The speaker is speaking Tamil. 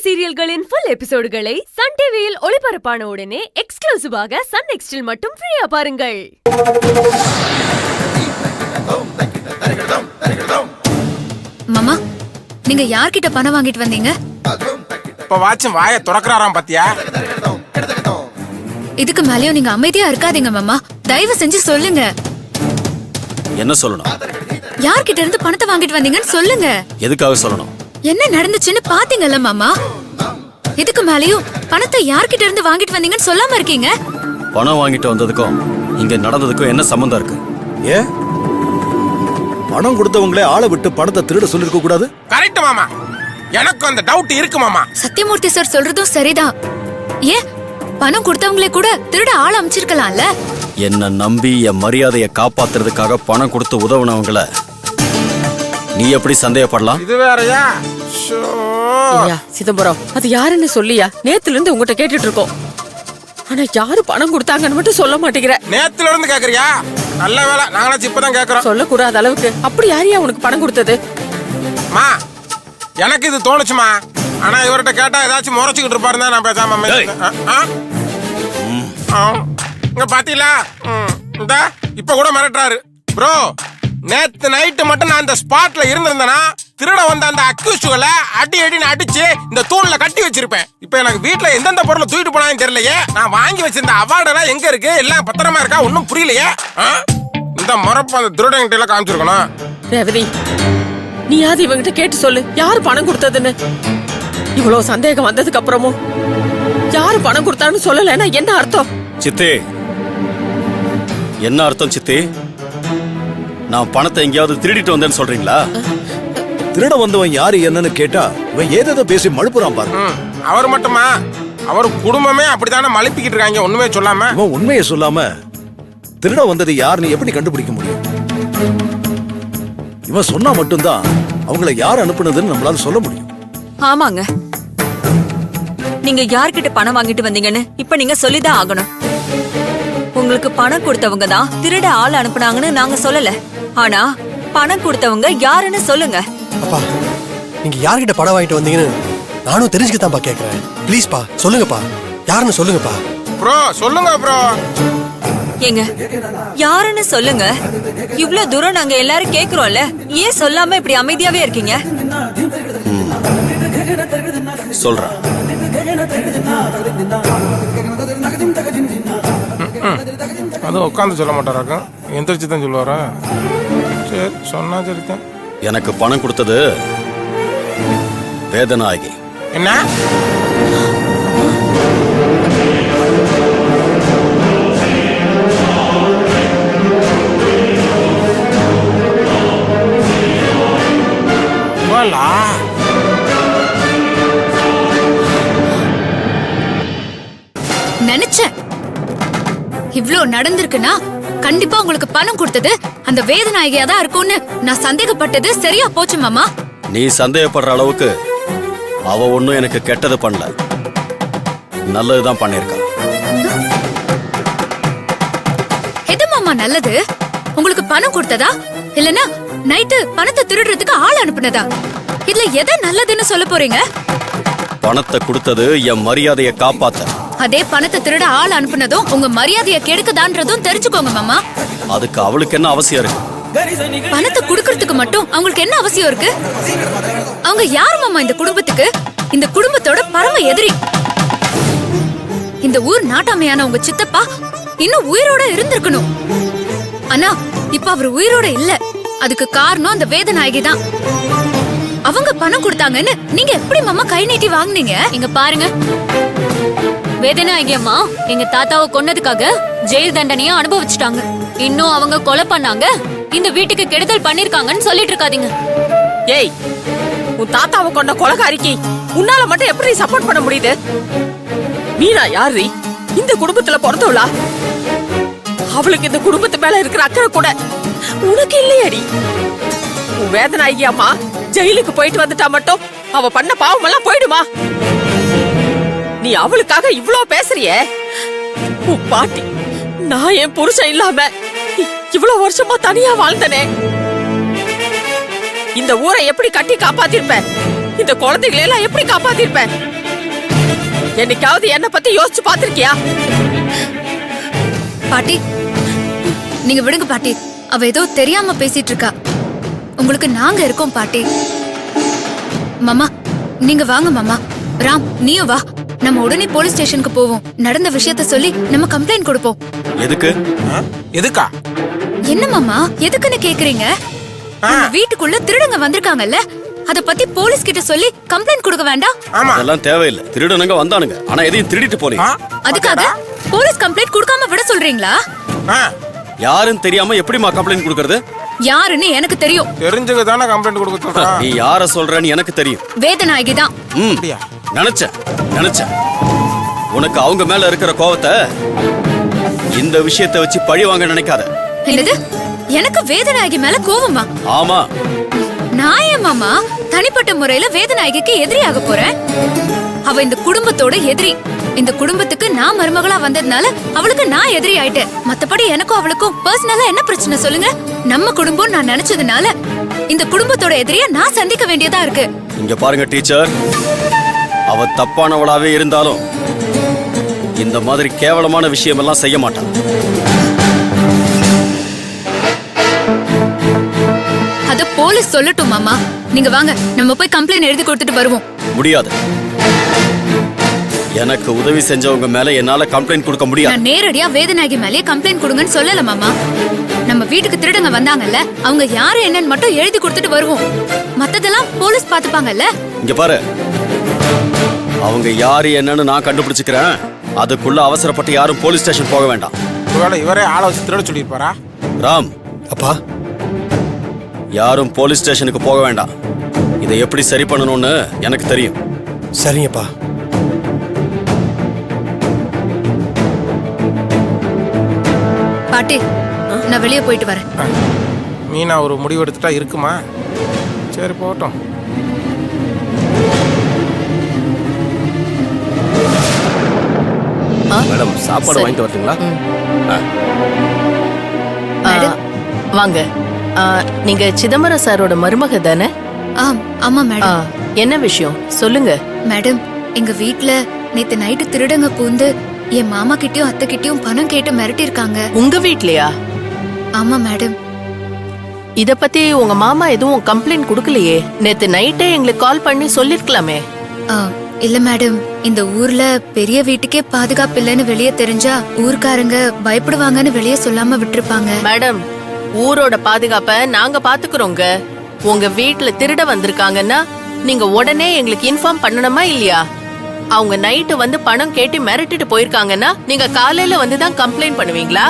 சீரியல்களின் ஃபுல் எபிசோடுகளை சன் டிவியில் ஒளிபரப்பான உடனே எக்ஸ்க்ளூசிவாக சன் நெக்ஸ்டில் மட்டும் ஃப்ரீயா பாருங்கள். மாமா, நீங்க யார்கிட்ட பணம் வாங்கிட்டு வந்தீங்க? இப்ப வாட்சும் வாயை துறக்கறாராம் பாத்தியா? இதுக்கு மேலயும் நீங்க அமைதியா இருக்காதீங்க மாமா. தயவு செஞ்சு சொல்லுங்க. என்ன சொல்லணும்? யார்கிட்ட இருந்து பணத்தை வாங்கிட்டு வந்தீங்கன்னு சொல்லுங்க. எதுக்காக சொல்லணும்? என்ன நடந்துச்சுன்னு பாத்தீங்கல்ல மாமா. இதுக்கு மேலயும் பணத்தை யார்கிட்ட இருந்து வாங்கிட்டு வந்தீங்கன்னு சொல்லாம இருக்கீங்க. பணம் வாங்கிட்டு வந்ததுக்கும் இங்க நடந்ததுக்கும் என்ன சம்பந்தம் இருக்கு? ஏன் பணம் கொடுத்தவங்களே ஆளை விட்டு பணத்தை திருட சொல்லிருக்க கூடாது? கரெக்ட் மாமா, எனக்கு அந்த டவுட் இருக்கு மாமா. சத்தியமூர்த்தி சார் சொல்றதும் சரிதான். ஏன் பணம் கொடுத்தவங்களே கூட திருட ஆள் அமைச்சிருக்கலாம்ல. என்ன நம்பி என் மரியாதையை காப்பாத்துறதுக்காக பணம் கொடுத்து உதவுனவங்கள நீ எப்படி சந்தேகப்படலாம்? இது வேறயா? சிதம்பரம், அது யாருன்னு சொல்லியா? நேத்துல இருந்து உங்ககிட்ட கேட்டுட்டு இருக்கோம். ஆனா யாரு பணம் கொடுத்தாங்கன்னு மட்டும் சொல்ல மாட்டேங்கிற. நேத்துல இருந்து கேக்குறியா? நல்ல வேலை, நாங்களாச்சும் இப்பதான் கேக்குறோம். சொல்லக்கூடாத அளவுக்கு அப்படி யாரையா உனக்கு பணம் கொடுத்தது? மா, எனக்கு இது தோணுச்சுமா. ஆனா இவர்கிட்ட கேட்டா ஏதாச்சும் முறைச்சுக்கிட்டு இருப்பாருந்தா நான் பேசாம இங்க பாத்தீங்களா? இந்த இப்ப கூட மிரட்டுறாரு. ப்ரோ, நேத்து நைட்டு மட்டும் நான் இந்த ஸ்பாட்ல இருந்திருந்தேன்னா திருட வந்த அந்த அக்யூஸ்டுகளை அடி அடின்னு அடிச்சு இந்த தூண்ல கட்டி வச்சிருப்பேன். இப்ப எனக்கு வீட்டுல எந்தெந்த பொருளை தூக்கிட்டு போனான்னு தெரியலையே. நான் வாங்கி வச்சிருந்த அவார்டு எல்லாம் எங்க இருக்கு? எல்லாம் பத்திரமா இருக்கா? ஒன்னும் புரியலையே. இந்த முறப்பு அந்த திருடங்கிட்ட எல்லாம் காமிச்சிருக்கணும். ரேவதி, நீயாவது இவங்கிட்ட கேட்டு சொல்லு, யாரு பணம் கொடுத்ததுன்னு. இவ்வளவு சந்தேகம் வந்ததுக்கு அப்புறமும் யாரு பணம் கொடுத்தான்னு சொல்லலைன்னா என்ன அர்த்தம்? சித்தி, என்ன அர்த்தம் சித்தி? நான் பணத்தை எங்கேயாவது திருடிட்டு வந்தேன்னு சொல்றீங்களா? திருட வந்தவன் யாரு என்னன்னு கேட்டா இவன் ஏதோ பேசி மழுப்புறான் பாரு. அவர் மட்டுமா, அவர் குடும்பமே அப்படித்தானே மழுப்பிக்கிட்டு இருக்காங்க ஒண்ணுமே சொல்லாம. இவன் உண்மையை சொல்லாம திருட வந்தது யாருன்னு எப்படி கண்டுபிடிக்க முடியும்? இவன் சொன்னா மட்டும்தான் அவங்கள யார் அனுப்புனதுன்னு நம்மளால சொல்ல முடியும். ஆமாங்க, நீங்க யார்கிட்ட பணம் வாங்கிட்டு வந்தீங்கன்னு இப்ப நீங்க சொல்லிதான் ஆகணும். உங்களுக்கு பணம் கொடுத்தவங்க தான் திருட ஆள் அனுப்புனாங்கன்னு நாங்க சொல்லல. ஆனா பணம் கொடுத்தவங்க யாருன்னு சொல்லுங்க. அப்பா, நீங்க யார்கிட்ட பணம் வாங்கிட்டு வந்தீங்கன்னு நானும் தெரிஞ்சுக்கத்தான்ப்பா கேக்குறேன். ப்ளீஸ்ப்பா சொல்லுங்கப்பா, யாருன்னு சொல்லுங்கப்பா. ப்ரோ சொல்லுங்க ப்ரோ. ஏங்க, யாருன்னு சொல்லுங்க. இவ்ளோ தூரம் நாங்க எல்லாரும் கேக்குறோம்ல, ஏன் சொல்லாம இப்படி அமைதியாவே இருக்கீங்க? சொல்றேன். அது உட்காந்து சொல்ல மாட்டாராக்கும், எந்திரிச்சு தான் சொல்லுவாரா? சரி, சொன்னா சரிதான். எனக்கு பணம் கொடுத்தது வேதநாயகி. என்ன? நினைச்சேன் இவ்ளோ நடந்திருக்குன்னா கண்டிப்பா உங்களுக்கு பணம் கொடுத்தது அந்த வேதநாயகியா தான் இருக்கும்னு நான் சந்தேகப்பட்டது சரியா போச்சு மாமா. நீ சந்தேகப்படுற அளவுக்கு அவ ஒண்ணும் எனக்கு கெட்டது பண்ணல, நல்லதுதான் பண்ணிருக்கா. எது மாமா நல்லது? உங்களுக்கு பணம் கொடுத்ததா இல்லனா நைட்டு பணத்தை திருடுறதுக்கு ஆள் அனுப்புனதா? இதுல எதை நல்லதுன்னு சொல்ல போறீங்க? பணத்தை கொடுத்தது என் மரியாதையை காப்பாத்த. அதே பணத்தை திருட ஆள் அனுப்புனதும் உங்க மரியாதையை கெடுக்குதான்றதும் தெரிஞ்சுக்கோங்க மாமா. அதுக்கு அவளுக்கு என்ன அவசியம் இருக்கு? பணத்தை குடுக்கறதுக்கு மட்டும் அவங்களுக்கு என்ன அவசியம் இருக்கு? அவங்க யாரு மாமா இந்த குடும்பத்துக்கு? இந்த குடும்பத்தோட பரம எதிரி. இந்த ஊர் நாட்டாமையான உங்க சித்தப்பா இன்னும் உயிரோட இருந்திருக்கணும். ஆனா இப்ப அவர் உயிரோட இல்ல. அதுக்கு காரணம் அந்த வேதநாயகி தான். அவங்க பணம் கொடுத்தாங்கன்னு நீங்க எப்படி மாமா கை நீட்டி வாங்குனீங்க? இங்க பாருங்க, வேதநாயகி அம்மா எங்க தாத்தாவை கொன்னதுக்காக ஜெயில் தண்டனையை அனுபவிச்சுட்டாங்க. இன்னும் அவங்க கொலை பண்ணாங்க, இந்த வீட்டுக்கு கெடுதல் பண்ணிருக்காங்கன்னு சொல்லிட்டு இருக்காதீங்க. ஏய், உன் தாத்தாவை கொண்ட கொலைகாரிக்கு உன்னால மட்டும் எப்படி சப்போர்ட் பண்ண முடியுது? மீனா யாரு? இந்த குடும்பத்துல பிறந்தவளா? அவளுக்கு இந்த குடும்பத்து மேல இருக்கிற அக்கறை கூட உனக்கு இல்லையடி. உன் வேதநாயகி அம்மா ஜெயிலுக்கு போயிட்டு வந்துட்டா மட்டும் அவ பண்ண பாவம் எல்லாம் போயிடுமா? நீ அவளுக்காக இவ்ளோ பேசுறியே. உன் பாட்டி, நான் என் புருஷன் இல்லாம இவ்வளவு வருஷமா தனியா வாழ்ந்தனே. இந்த ஊரை எப்படி கட்டி காப்பாத்திருப்ப? இந்த குழந்தைகளை எல்லாம் எப்படி காப்பாத்திருப்பேன்? என்னைக்காவது என்ன பத்தி யோசிச்சு பாத்திருக்கியா? பாட்டி நீங்க விடுங்க பாட்டி, அவ ஏதோ தெரியாம பேசிட்டு இருக்கா. உங்களுக்கு நாங்க இருக்கோம் பாட்டி. மாமா நீங்க வாங்க மாமா. ராம் நீயும் வா, நம்ம உடனே போலீஸ் ஸ்டேஷனுக்கு போவோம். நடந்த விஷயத்த சொல்லி நம்ம கம்ப்ளைண்ட் கொடுப்போம். எதுக்கு? எதுக்கா? என்ன மாமா எதுக்குன்னு கேக்குறீங்க? நம்ம வீட்டுக்குள்ள திருடங்க வந்திருக்காங்கல்ல, அத பத்தி போலீஸ் கிட்ட சொல்லி கம்ப்ளைண்ட் கொடுக்க வேண்டாம்? ஆமா. அதெல்லாம் தேவையில்லை. திருடனுங்க வந்தானுங்க, ஆனா எதையும் திருடிட்டு போலீங்க. அதுக்காக போலீஸ் கம்ப்ளைண்ட் கொடுக்காம விட சொல்றீங்களா? யாருன்னு தெரியாம எப்படிமா கம்ப்ளைண்ட் கொடுக்கறது? யாருன்னு எனக்கு தெரியும். தெரிஞ்சுக்க தானே கம்ப்ளைண்ட் கொடுக்க சொல்றான். நீ யார சொல்றன்னு எனக்கு தெரியும். வேதநாயகி தான். நினைச்சேன் உனக்கு அவங்க மேல இருக்கிற கோவத்தை இந்த விஷயத்தை வச்சு பழி வாங்க நினைக்காத. என்னது? எனக்கு வேதநாயகி மேல கோவமா? ஆமா. நான் ஏன் மாமா தனிப்பட்ட முறையில வேதநாயகிக்கு எதிரியாக போறேன்? அவ இந்த குடும்பத்தோட எதிரி. இந்த குடும்பத்துக்கு நான் மருமகளா வந்ததுனால அவளுக்கு நான் எதிரி ஆயிட்டேன். மத்தபடி எனக்கும் அவளுக்கும் பர்சனலா என்ன பிரச்சனை சொல்லுங்க? நம்ம குடும்பம் நான் நினைச்சதுனால இந்த குடும்பத்தோட எதிரியா நான் சந்திக்க வேண்டியதா இருக்கு. இங்க பாருங்க டீச்சர், அவ தப்பானவளாவே இருந்தாலும் இந்த மாதிரி கேவலமான விஷயம் எல்லாம் செய்ய மாட்டான். அத போலீஸ் சொல்லட்டும் மாமா. நீங்க வாங்க, நம்ம போய் கம்ப்ளைண்ட் எழுதி கொடுத்துட்டு வருவோம். முடியாது. எனக்கு உதவி செஞ்சவங்க மேல என்னால கம்ப்ளைண்ட் கொடுக்க முடியாது. நான் நேரடியா வேதநாயகி மேலேயே கம்ப்ளைண்ட் கொடுங்கன்னு சொல்லல மாமா. நம்ம வீட்டுக்கு திருடங்க வந்தாங்கல்ல, அவங்க யாரு என்னன்னு மட்டும் எழுதி கொடுத்துட்டு வருவோம். மத்ததெல்லாம் போலீஸ் பாத்துப்பாங்கல்ல. இங்க பாரு, அவங்க யாரு என்னன்னு நான் கண்டுபிடிச்சுக்கிறேன். அதுக்குள்ள அவசரப்பட்டு யாரும் போலீஸ் ஸ்டேஷன் போக வேண்டாம். ஒருவேளை இவரே ஆளை வச்சு திருட சொல்லியிருப்பாரா? ராம், அப்பா யாரும் போலீஸ் ஸ்டேஷனுக்கு போக வேண்டாம். இதை எப்படி சரி பண்ணணும்னு எனக்கு தெரியும். சரிங்கப்பா. பாட்டி நான் வெளியே போயிட்டு வரேன். மீனா ஒரு முடிவு எடுத்துட்டா இருக்குமா? சரி போகட்டும். மேடம் சாப்பாடு வாங்கிட்டு வரட்டுங்களா? வாங்க. நீங்க சிதம்பரம் சாரோட மருமக தானே? ஆமா மேடம். என்ன விஷயம் சொல்லுங்க. மேடம் எங்க வீட்ல நேத்து நைட்டு திருடங்க பூந்து என் மாமா கிட்டயும் அத்தை கிட்டயும் பணம் கேட்டு மிரட்டி இருக்காங்க. உங்க வீட்லயா? ஆமா மேடம். இத பத்தி உங்க மாமா எதுவும் கம்ப்ளைண்ட் கொடுக்கலையே? நேத்து நைட்டே எங்களுக்கு கால் பண்ணி சொல்லிருக்கலாமே. இல்ல மேடம், இந்த ஊர்ல பெரிய வீட்டுக்கே பாதுகாப்பு இல்லைன்னு வெளியே தெரிஞ்சா ஊர்க்காரங்க பயப்படுவாங்கன்னு வெளியே சொல்லாம விட்டுருப்பாங்க. மேடம், ஊரோட பாதுகாப்ப நாங்க பாத்துக்கிறோங்க. உங்க வீட்டுல திருட வந்திருக்காங்கன்னா நீங்க உடனே எங்களுக்கு இன்ஃபார்ம் பண்ணணுமா இல்லையா? அவங்க நைட்டு வந்து பணம் கேட்டு மிரட்டிட்டு போயிருக்காங்கன்னா நீங்க காலையில வந்து தான் கம்ப்ளைண்ட் பண்ணுவீங்களா?